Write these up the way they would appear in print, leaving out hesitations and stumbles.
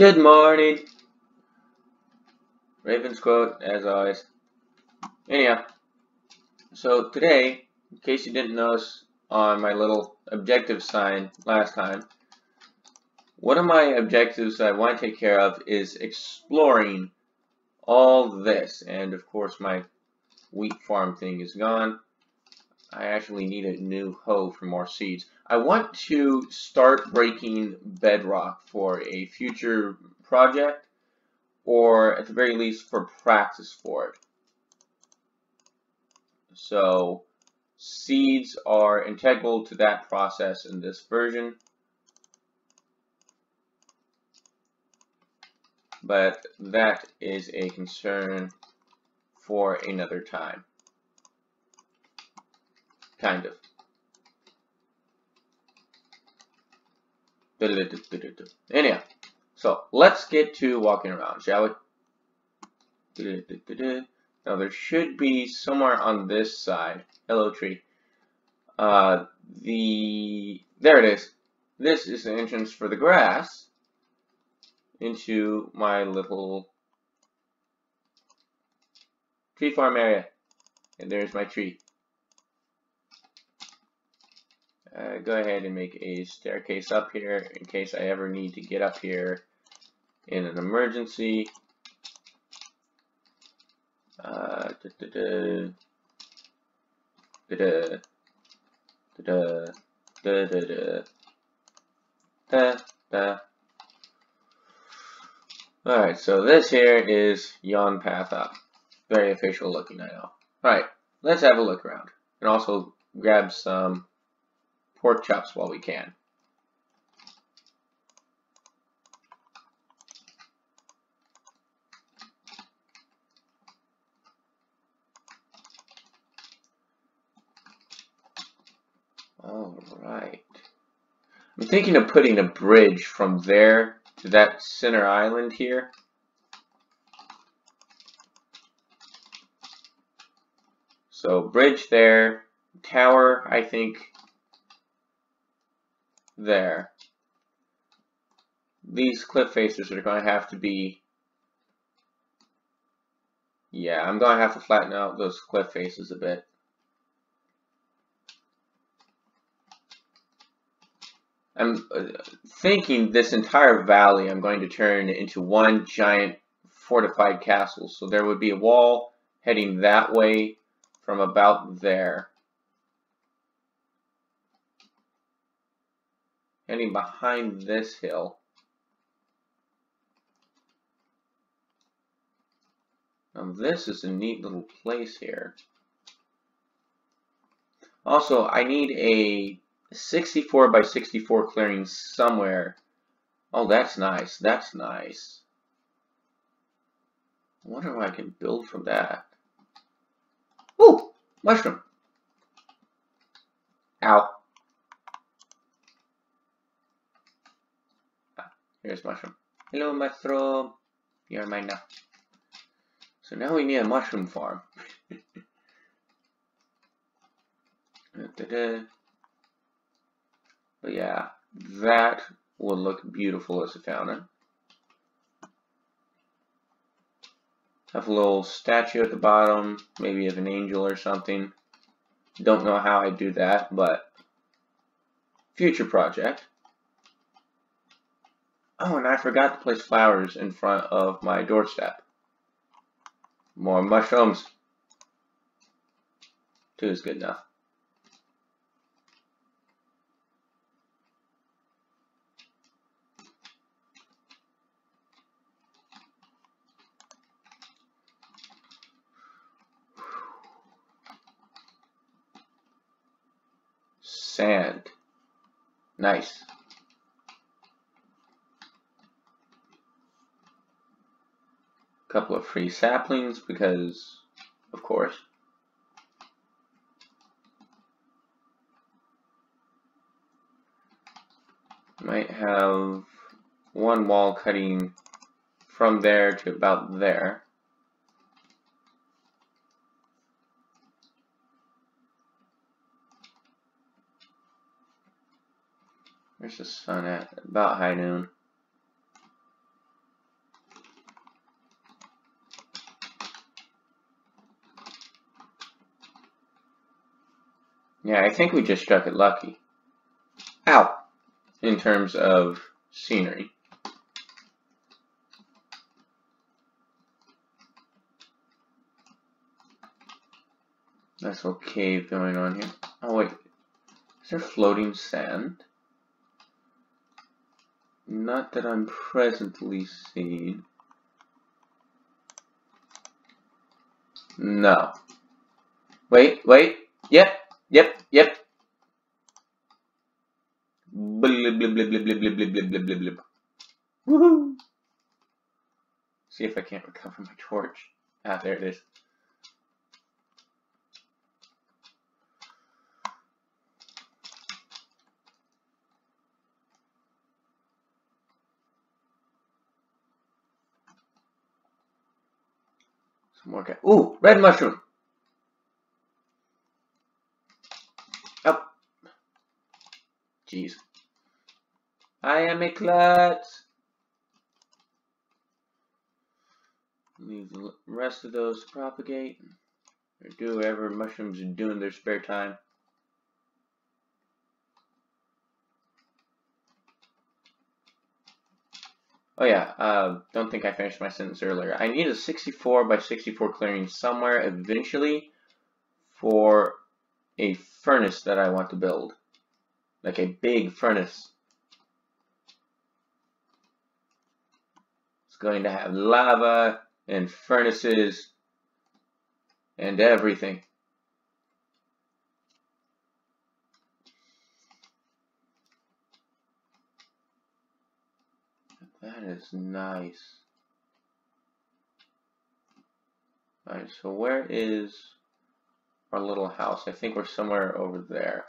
Good morning. Raven's quote, as always. Anyhow, so today, in case you didn't notice on my little objective sign last time, one of my objectives that I want to take care of is exploring all this. And of course, my wheat farm thing is gone. I actually need a new hoe for more seeds. I want to start breaking bedrock for a future project, or at the very least for practice for it. So seeds are integral to that process in this version, but that is a concern for another time. Kind of. Anyhow, so let's get to walking around, shall we? Now there should be somewhere on this side. Hello, tree. There it is. This is the entrance for the grass into my little tree farm area. And there's my tree. Go ahead and make a staircase up here in case I ever need to get up here in an emergency. Alright, so this here is Yon Path Up. Very official looking, I know. Alright, let's have a look around. And also grab some pork chops while we can. Alright. I'm thinking of putting a bridge from there to that center island here. So bridge there, tower I think there. These cliff faces are going to have to be, yeah, I'm going to have to flatten out those cliff faces a bit. I'm thinking this entire valley I'm going to turn into one giant fortified castle. So there would be a wall heading that way from about there. Heading behind this hill. Now this is a neat little place here. Also, I need a 64 by 64 clearing somewhere. Oh, that's nice. That's nice. I wonder if I can build from that. Ooh, mushroom. Ow. Here's mushroom. Hello, mushroom. You're mine now. So now we need a mushroom farm. But yeah, that will look beautiful as a fountain. Have a little statue at the bottom, maybe of an angel or something. Don't know how I do that, but future project. Oh, and I forgot to place flowers in front of my doorstep. More mushrooms. 2 is good enough. Sand. Nice. Couple of free saplings because, of course. Might have one wall cutting from there to about there. Where's the sun at? About high noon. Yeah, I think we just struck it lucky. Ow! In terms of scenery. Nice little cave going on here. Oh wait, is there floating sand? Not that I'm presently seeing. No. Wait. Yep. Blib, blib, blib, blib, blib, blib, blib, blib, blib, blib, blib. Woohoo! See if I can't recover my torch. Ah, there it is. Some more. Ooh, red mushroom. Oh. Jeez. I am a klutz. Leave the rest of those to propagate. Or do whatever mushrooms do in their spare time. Oh yeah, don't think I finished my sentence earlier. I need a 64 by 64 clearing somewhere eventually for a furnace that I want to build. Like a big furnace. It's going to have lava and furnaces and everything. That is nice. Alright, so where is our little house? I think we're somewhere over there.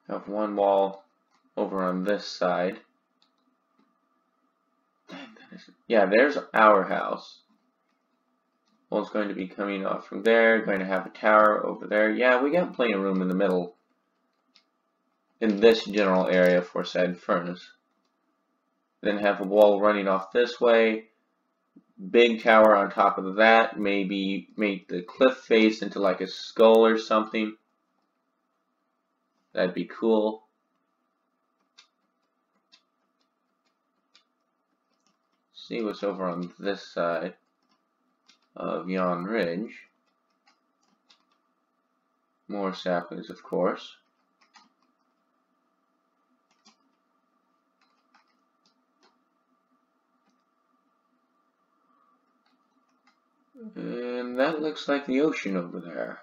Have one wall over on this side. Yeah, there's our house. Well, it's going to be coming off from there. Going to have a tower over there. Yeah, we got plenty of room in the middle. In this general area for said furnace. Then have a wall running off this way. Big tower on top of that. Maybe make the cliff face into like a skull or something. That'd be cool. See what's over on this side of yon ridge. More saplings, of course. And that looks like the ocean over there.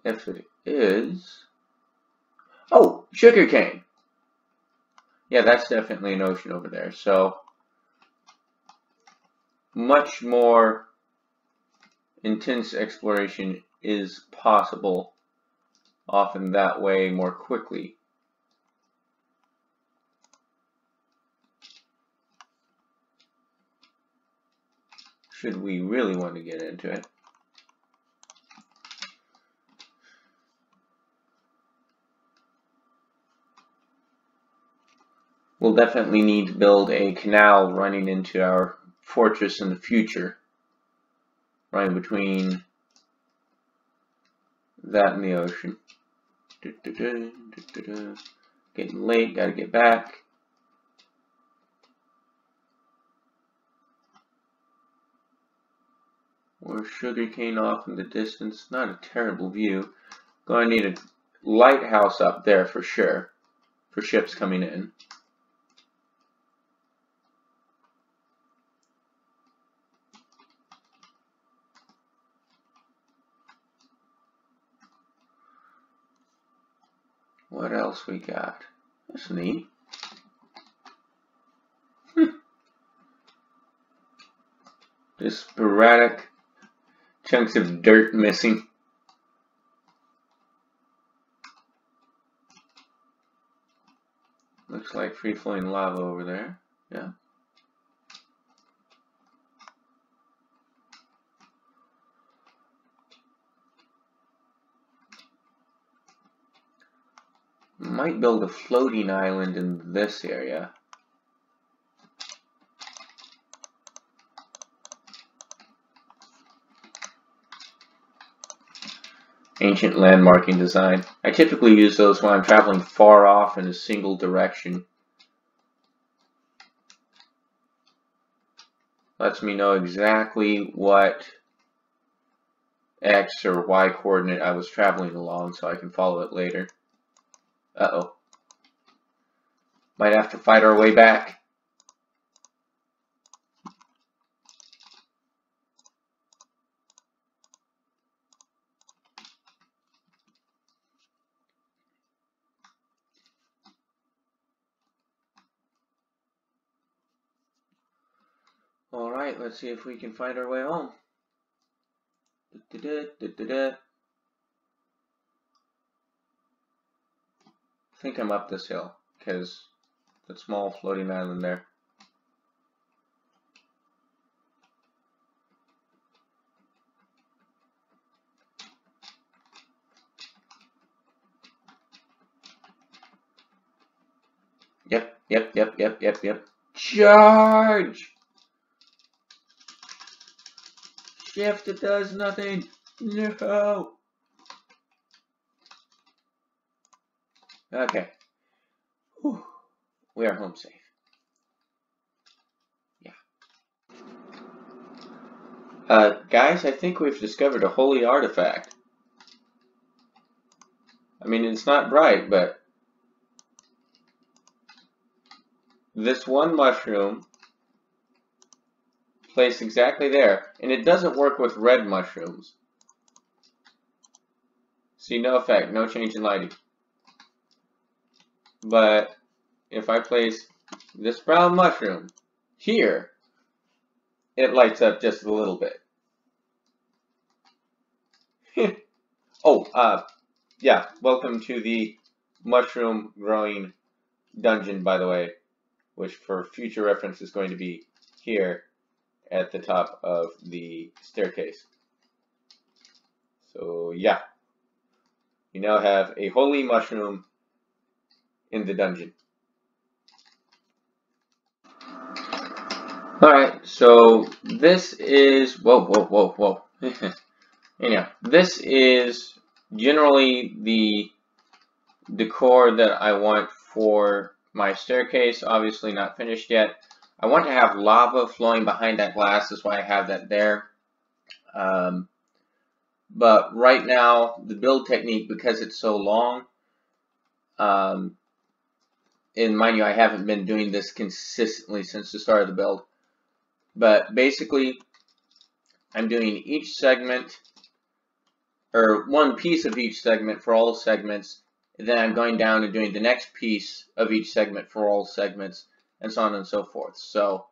If it is... Oh! Sugarcane! Yeah, that's definitely an ocean over there. So, much more intense exploration is possible often that way more quickly. Should we really want to get into it. We'll definitely need to build a canal running into our fortress in the future. Running between that and the ocean. Getting late, gotta get back. Or sugarcane off in the distance. Not a terrible view. Going to need a lighthouse up there for sure. For ships coming in. What else we got? That's neat. Just sporadic chunks of dirt missing. Looks like free-flowing lava over there. Yeah. Might build a floating island in this area. Ancient landmarking design. I typically use those when I'm traveling far off in a single direction. Lets me know exactly what X or Y coordinate I was traveling along so I can follow it later. Uh-oh. Might have to fight our way back. Alright, let's see if we can find our way home. I think I'm up this hill, because that small floating island there. Yep. Charge! Shift, it does nothing. No. Okay. Whew. We are home safe. Yeah. Guys, I think we've discovered a holy artifact. I mean, it's not bright, but this one mushroom placed exactly there, and it doesn't work with red mushrooms. See, no effect, no change in lighting. But if I place this brown mushroom here, it lights up just a little bit. Oh, yeah, welcome to the mushroom growing dungeon, by the way, which for future reference is going to be here at the top of the staircase. So yeah, you now have a holy mushroom in the dungeon. Alright, so this is, whoa. Anyhow, this is generally the decor that I want for my staircase. Obviously not finished yet. I want to have lava flowing behind that glass. That's why I have that there. But right now, the build technique, because it's so long, and mind you, I haven't been doing this consistently since the start of the build. But basically, I'm doing each segment, or one piece of each segment for all segments, and then I'm going down and doing the next piece of each segment for all segments, and so on and so forth. So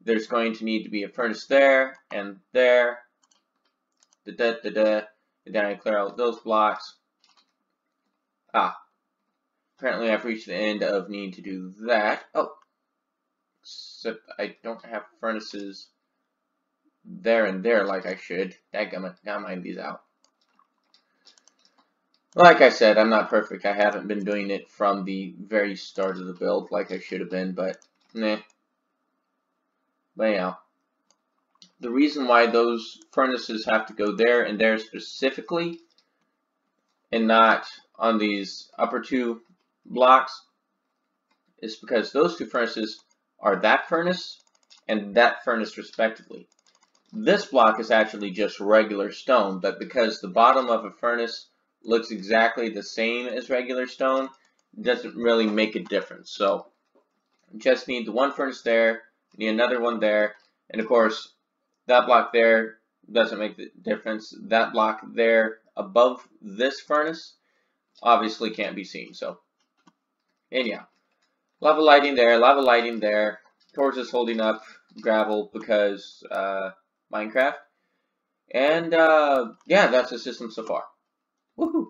there's going to need to be a furnace there, and there, and then I clear out those blocks. Apparently I've reached the end of needing to do that. Oh, except I don't have furnaces there and there like I should. Dadgummit, gotta mine these out. Like I said, I'm not perfect. I haven't been doing it from the very start of the build like I should have been, but meh. But anyhow, the reason why those furnaces have to go there and there specifically, and not on these upper two blocks, is because those two furnaces are that furnace and that furnace respectively. This block is actually just regular stone, but because the bottom of a furnace looks exactly the same as regular stone, it doesn't really make a difference. So just need the one furnace there, need another one there, and of course that block there doesn't make the difference. That block there above this furnace obviously can't be seen. So anyhow, lava lighting there, torch is holding up gravel because Minecraft, and yeah, that's the system so far. Woohoo!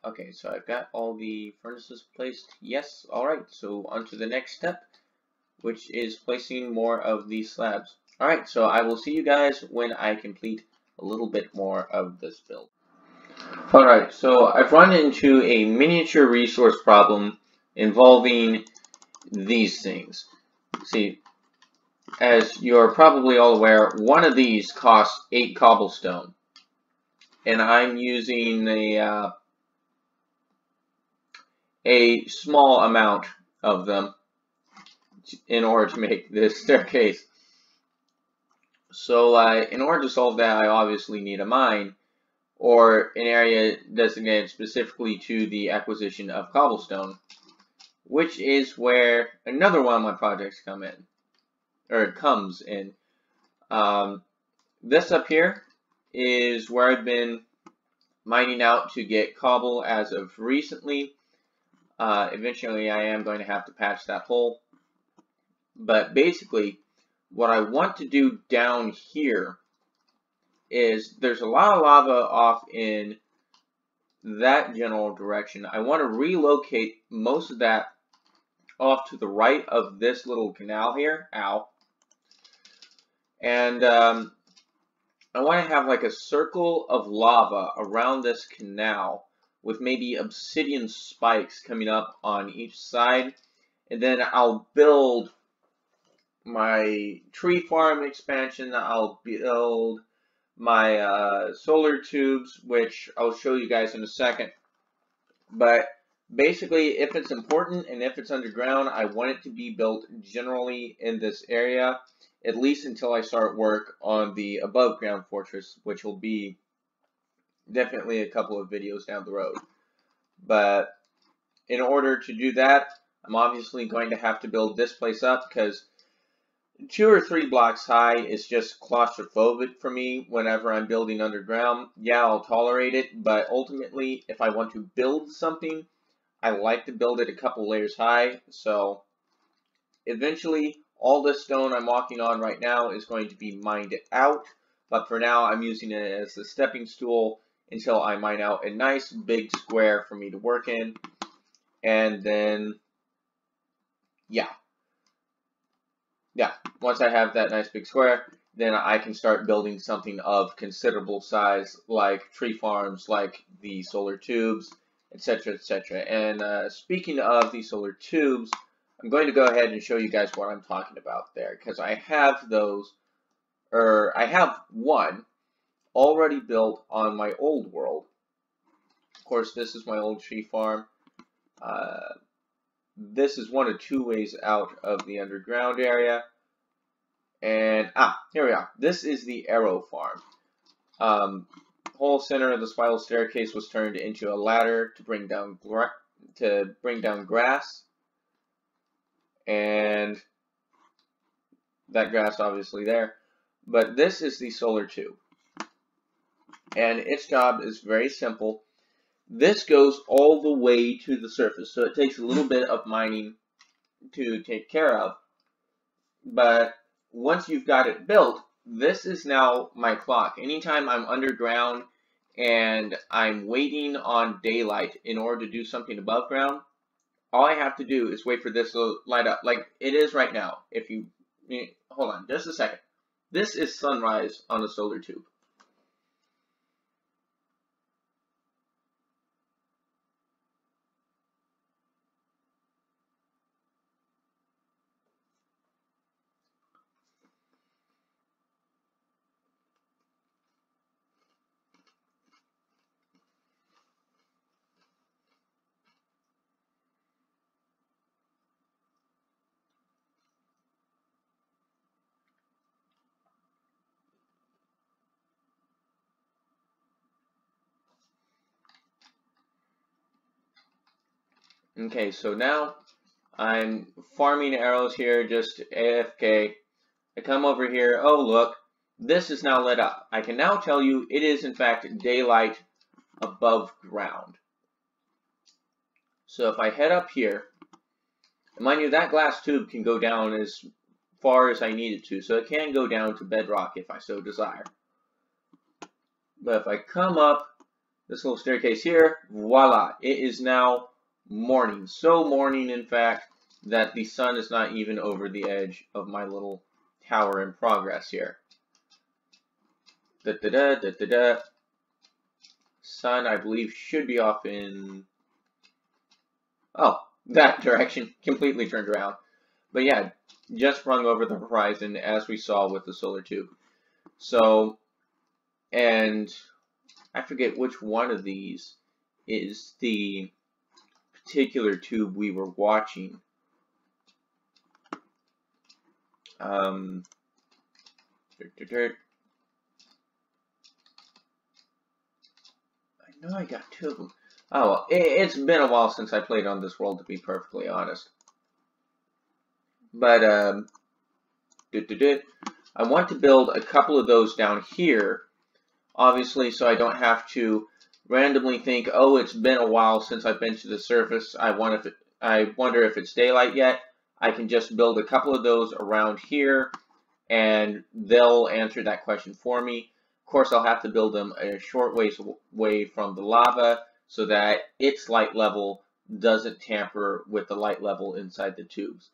Okay, so I've got all the furnaces placed. Yes, alright, so on to the next step, which is placing more of these slabs. Alright, so I will see you guys when I complete a little bit more of this build. Alright, so I've run into a miniature resource problem involving these things. See, as you're probably all aware, one of these costs 8 cobblestone. And I'm using a small amount of them in order to make this staircase. So in order to solve that, I obviously need a mine, or an area designated specifically to the acquisition of cobblestone, which is where another one of my projects comes in. This up here is where I've been mining out to get cobble as of recently. Eventually I am going to have to patch that hole. But basically, what I want to do down here is there's a lot of lava off in that general direction. I want to relocate most of that off to the right of this little canal here. Ow. And I want to have like a circle of lava around this canal with maybe obsidian spikes coming up on each side. And then I'll build my tree farm expansion. I'll build my solar tubes, which I'll show you guys in a second. But basically, if it's important and if it's underground, I want it to be built generally in this area, at least until I start work on the above ground fortress, which will be definitely a couple of videos down the road. But in order to do that, I'm obviously going to have to build this place up, because 2 or 3 blocks high is just claustrophobic for me whenever I'm building underground. Yeah, I'll tolerate it, but ultimately, if I want to build something, I like to build it a couple layers high. So eventually, all this stone I'm walking on right now is going to be mined out, but for now I'm using it as a stepping stool until I mine out a nice big square for me to work in. And then yeah, once I have that nice big square, then I can start building something of considerable size, like tree farms, like the solar tubes, etc., etc. And speaking of the solar tubes, I'm going to go ahead and show you guys what I'm talking about there, because I have those, or I have one already built on my old world. Of course, this is my old tree farm. This is one of 2 ways out of the underground area. And, here we are. This is the arrow farm. Whole center of the spiral staircase was turned into a ladder to bring down grass. And that grass obviously there. But this is the solar tube. And its job is very simple. This goes all the way to the surface, so it takes a little bit of mining to take care of. But once you've got it built, this is now my clock. Anytime I'm underground and I'm waiting on daylight in order to do something above ground, all I have to do is wait for this to light up, like it is right now. If you hold on just a second. This is sunrise on the solar tube. Okay, so now I'm farming arrows here, just AFK. I come over here, oh look, this is now lit up. I can now tell you it is in fact daylight above ground. So if I head up here, and mind you, that glass tube can go down as far as I need it to, so it can go down to bedrock if I so desire. But if I come up this little staircase here, voila, it is now morning. So morning, in fact, that the sun is not even over the edge of my little tower in progress here. sun, I believe, should be off in, oh, that direction, completely turned around. But yeah, just sprung over the horizon as we saw with the solar tube. So, and I forget which one of these is the particular tube we were watching. I know I got two of them. Oh, well, it's been a while since I played on this world, to be perfectly honest. But, I want to build a couple of those down here, obviously, so I don't have to randomly think, oh, it's been a while since I've been to the surface. I wonder if it's daylight yet. I can just build a couple of those around here, and they'll answer that question for me. Of course, I'll have to build them a short ways away from the lava so that its light level doesn't tamper with the light level inside the tubes.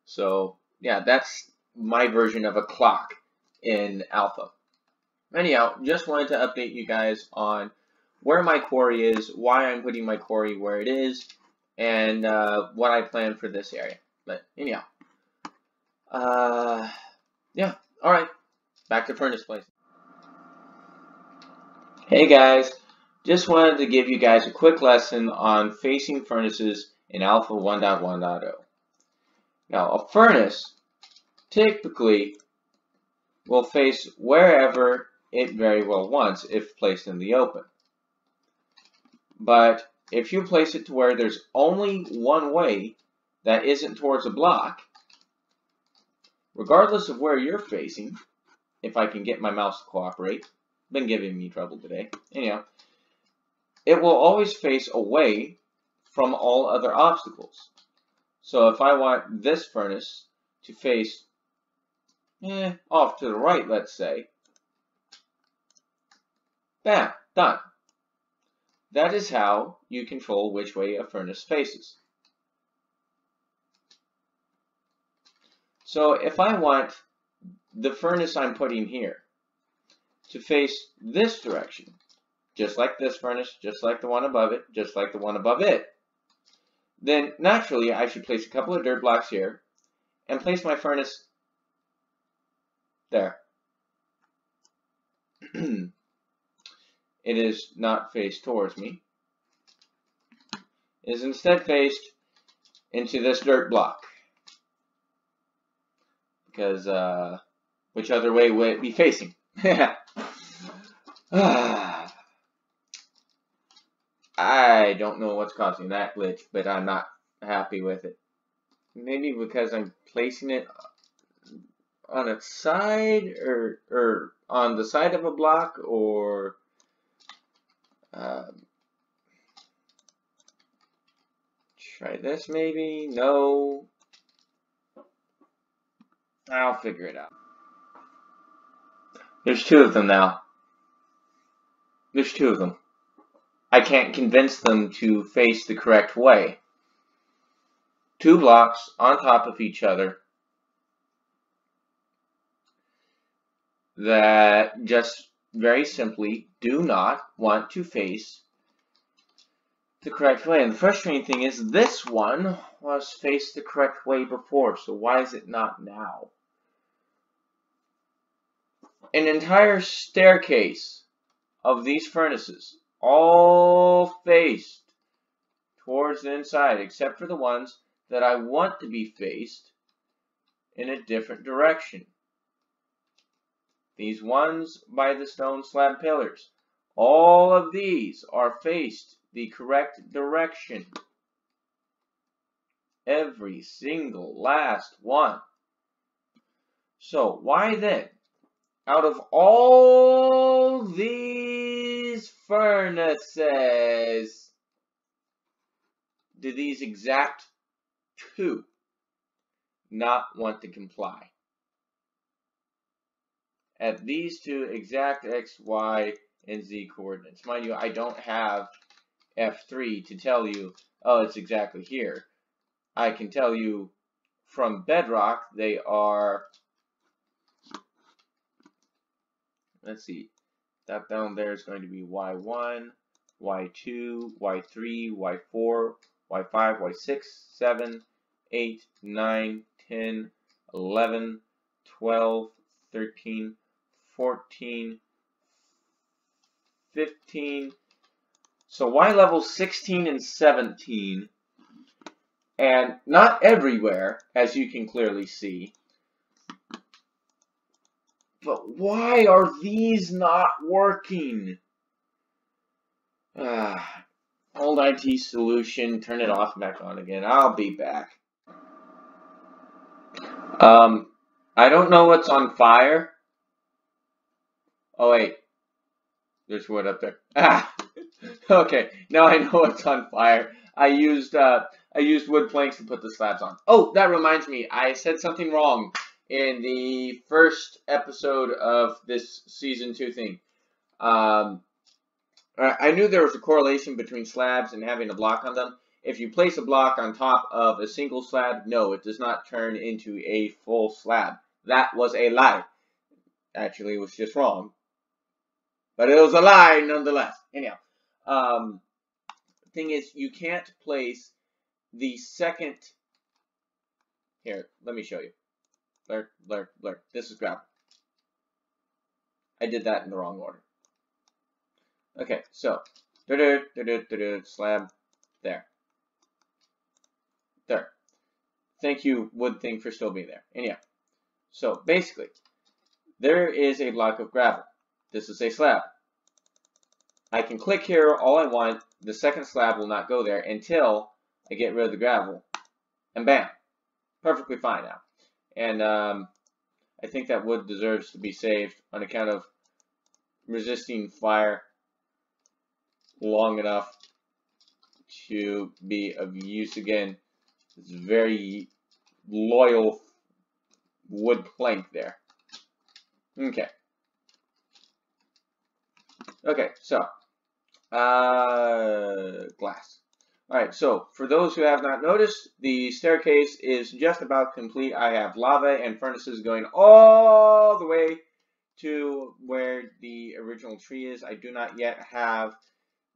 So, yeah, that's my version of a clock in alpha. Anyhow, just wanted to update you guys on where my quarry is, why I'm putting my quarry where it is, and what I plan for this area. But anyhow, yeah, alright, back to furnace place. Hey guys, just wanted to give you guys a quick lesson on facing furnaces in Alpha 1.1.0. Now, a furnace typically will face wherever it very well wants if placed in the open. But if you place it to where there's only one way that isn't towards a block, regardless of where you're facing, if I can get my mouse to cooperate, been giving me trouble today, anyhow, it will always face away from all other obstacles. So if I want this furnace to face off to the right, let's say, bam, done. That is how you control which way a furnace faces. So if I want the furnace I'm putting here to face this direction, just like this furnace, just like the one above it, just like the one above it, then naturally I should place a couple of dirt blocks here and place my furnace there. It is not faced towards me. It is instead faced into this dirt block. Because, which other way would it be facing? I don't know what's causing that glitch, but I'm not happy with it. Maybe because I'm placing it on its side, or on the side of a block, or try this maybe? No. I'll figure it out. There's two of them now. There's two of them. I can't convince them to face the correct way. Two blocks on top of each other that just very simply do not want to face the correct way. And the frustrating thing is this one was faced the correct way before, so why is it not now? An entire staircase of these furnaces, all faced towards the inside, except for the ones that I want to be faced in a different direction. These ones by the stone slab pillars, all of these are faced the correct direction. Every single last one. So why then, out of all these furnaces, do these exact two not want to comply? At these two exact X, Y, and Z coordinates. Mind you, I don't have F3 to tell you, oh, it's exactly here. I can tell you from bedrock, they are, let's see, that down there is going to be y1, y2, y3, y4, y5, y6, 7, 8, 9, 10, 11, 12, 13, 14, 15. So Y level 16 and 17. And not everywhere, as you can clearly see. But why are these not working? Old IT solution, turn it off and back on again. I'll be back. I don't know what's on fire. Oh wait, there's wood up there. Okay, now I know what's on fire. I used wood planks to put the slabs on. Oh, that reminds me, I said something wrong in the first episode of this season 2 thing. I knew there was a correlation between slabs and having a block on them. If you place a block on top of a single slab, no, it does not turn into a full slab. That was a lie. Actually, it was just wrong. But it was a lie nonetheless. Anyhow, thing is, you can't place the second. Here, let me show you. Lurk. This is gravel. I did that in the wrong order. Okay, so slab there. Thank you, wood thing, for still being there. Anyhow, so basically, there is a block of gravel. This is a slab. I can click here all I want. The second slab will not go there until I get rid of the gravel. And bam. Perfectly fine now. And I think that wood deserves to be saved on account of resisting fire long enough to be of use again. It's very loyal wood plank there. Okay. Okay, so glass. Alright, so for those who have not noticed, the staircase is just about complete. I have lava and furnaces going all the way to where the original tree is. I do not yet have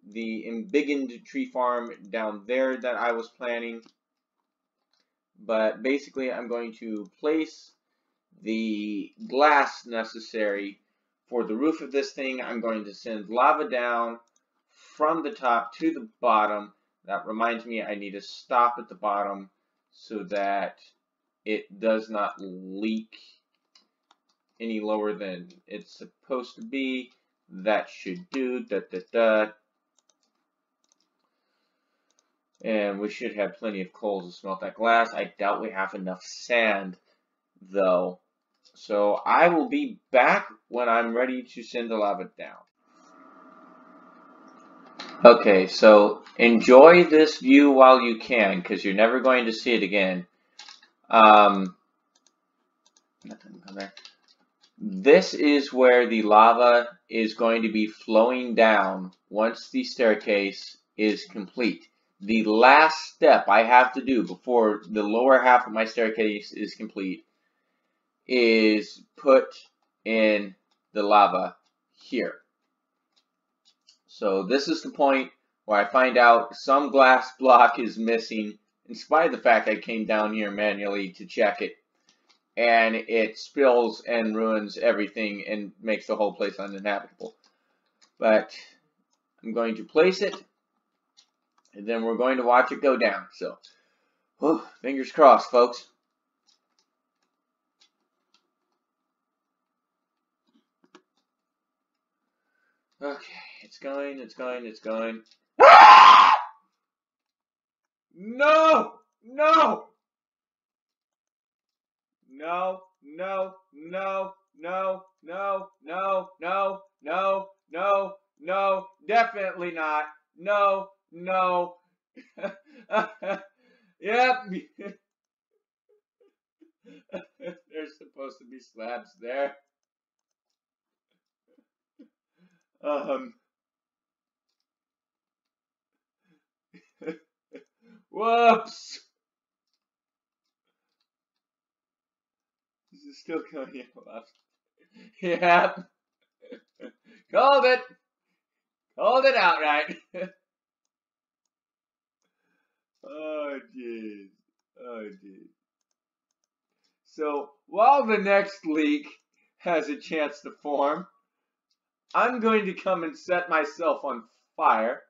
the embiggened tree farm down there that I was planning. But basically, I'm going to place the glass necessary for the roof of this thing. I'm going to send lava down from the top to the bottom. That reminds me, I need to stop at the bottom so that it does not leak any lower than it's supposed to be. That should do. And we should have plenty of coals to smelt that glass. I doubt we have enough sand, though. So I will be back when I'm ready to send the lava down. Okay, so enjoy this view while you can, because you're never going to see it again. This is where the lava is going to be flowing down once the staircase is complete. The last step I have to do before the lower half of my staircase is complete is put in the lava here. So this is the point where I find out some glass block is missing, in spite of the fact I came down here manually to check it, and it spills and ruins everything and makes the whole place uninhabitable. But I'm going to place it, and then we're going to watch it go down. So, fingers crossed, folks. Okay, it's going. Ah! No! No! No, no, no, no, no, no, no, no, no, no, definitely not. No, no. Yep. There's supposed to be slabs there. Whoops. This is still going left. Yep. Called it! Called it outright! Oh, jeez. Oh, jeez. So, while the next leak has a chance to form, I'm going to come and set myself on fire.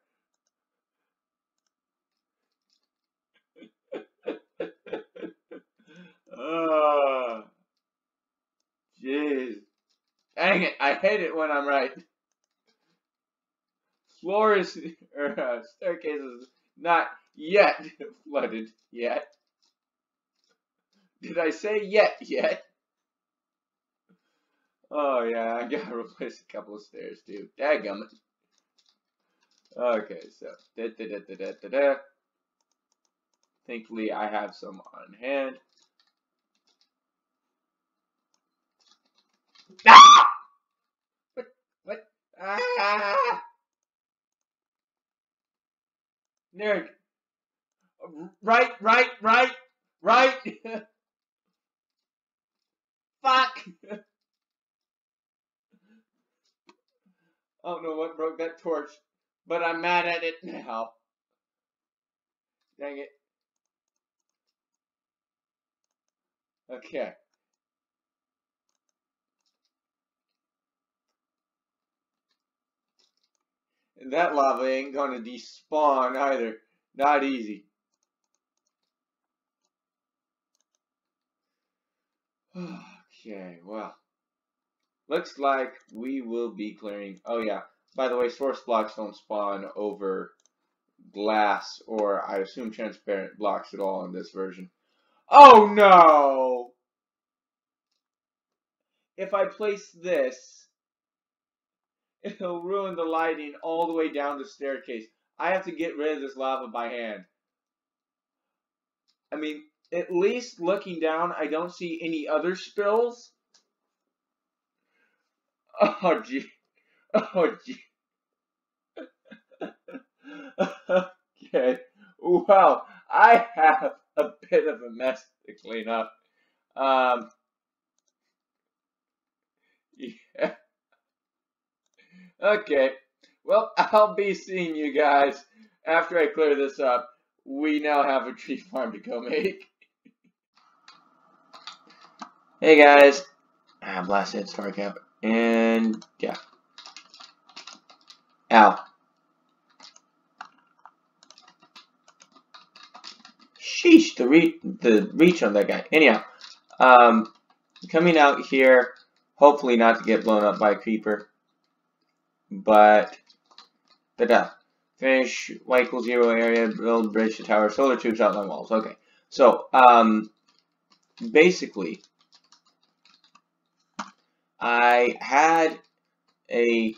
Oh, jeez. Dang it, I hate it when I'm right. Floor is, staircase is not yet flooded yet. Did I say yet? Oh yeah, I gotta replace a couple of stairs too. Dadgummit. Okay, so thankfully I have some on hand. Ah! What? Ah! Nerd. Right. Fuck. I don't know what broke that torch, but I'm mad at it now. Dang it. Okay. And that lava ain't gonna despawn either. Not easy. Okay, well. Looks like we will be clearing. Oh yeah. By the way, source blocks don't spawn over glass or I assume transparent blocks at all in this version. Oh no! If I place this, it'll ruin the lighting all the way down the staircase. I have to get rid of this lava by hand. I mean, at least looking down, I don't see any other spills. Oh gee. Oh gee. Okay. Well, I have a bit of a mess to clean up. Yeah. Okay. Well, I'll be seeing you guys after I clear this up. We now have a tree farm to go make. Hey guys. Blasted Star Cap. And yeah. Ow. Sheesh, the reach on that guy. Anyhow, coming out here, hopefully not to get blown up by a creeper. But finish y equals 0 area, build bridge to tower, solar tubes, outline walls. Okay, so basically, I had a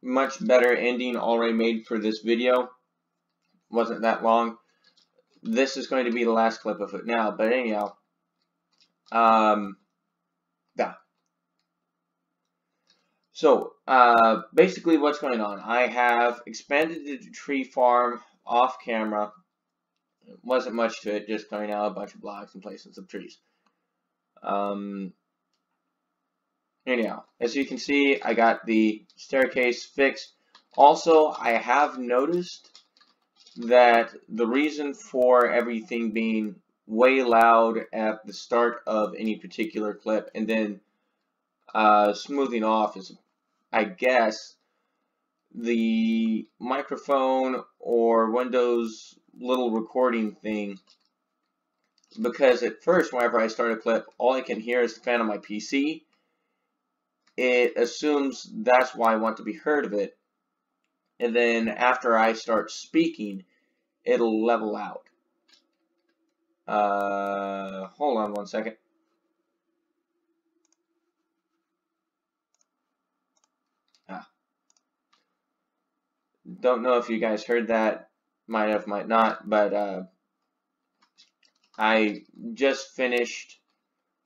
much better ending already made for this video. Wasn't that long. This is going to be the last clip of it now, but anyhow, yeah. So, basically what's going on, I have expanded the tree farm off camera. It wasn't much to it, just cutting out a bunch of blocks and placing some trees. Anyhow, as you can see, I got the staircase fixed. Also, I have noticed that the reason for everything being way loud at the start of any particular clip and then smoothing off is, I guess, the microphone or Windows little recording thing, because at first whenever I start a clip all I can hear is the fan on my PC. It assumes that's why I want to be heard of it, and then after I start speaking it'll level out. Hold on one second. Don't know if you guys heard that. Might have, might not, but I just finished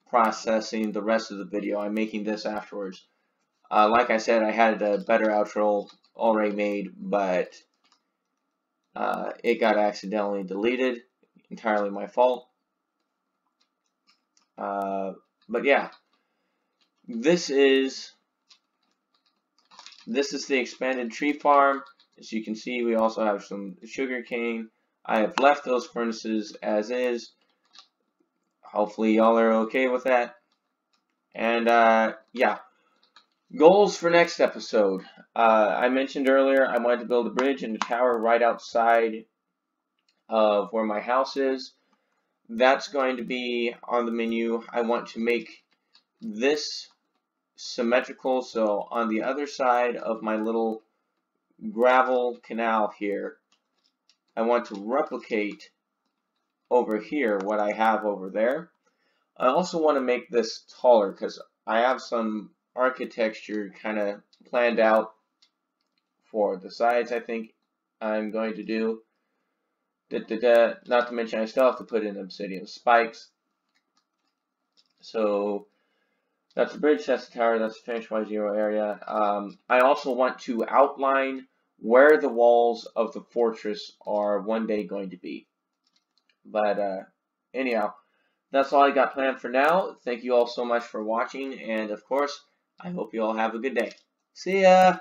processing the rest of the video. I'm making this afterwards. Like I said, I had a better outro already made, but it got accidentally deleted. Entirely my fault. But yeah, this is this is the expanded tree farm. As you can see, we also have some sugar cane. I have left those furnaces as is. Hopefully y'all are okay with that. And yeah, goals for next episode. I mentioned earlier I wanted to build a bridge and a tower right outside of where my house is. That's going to be on the menu. I want to make this symmetrical, so on the other side of my little gravel canal here, I want to replicate over here what I have over there. I also want to make this taller because I have some architecture kind of planned out for the sides. I think I'm going to do. Not to mention I still have to put in obsidian spikes. So that's the bridge, that's the tower, that's the finish Y0 area. I also want to outline where the walls of the fortress are one day going to be. But anyhow, that's all I got planned for now. Thank you all so much for watching, and of course, I hope you all have a good day. See ya!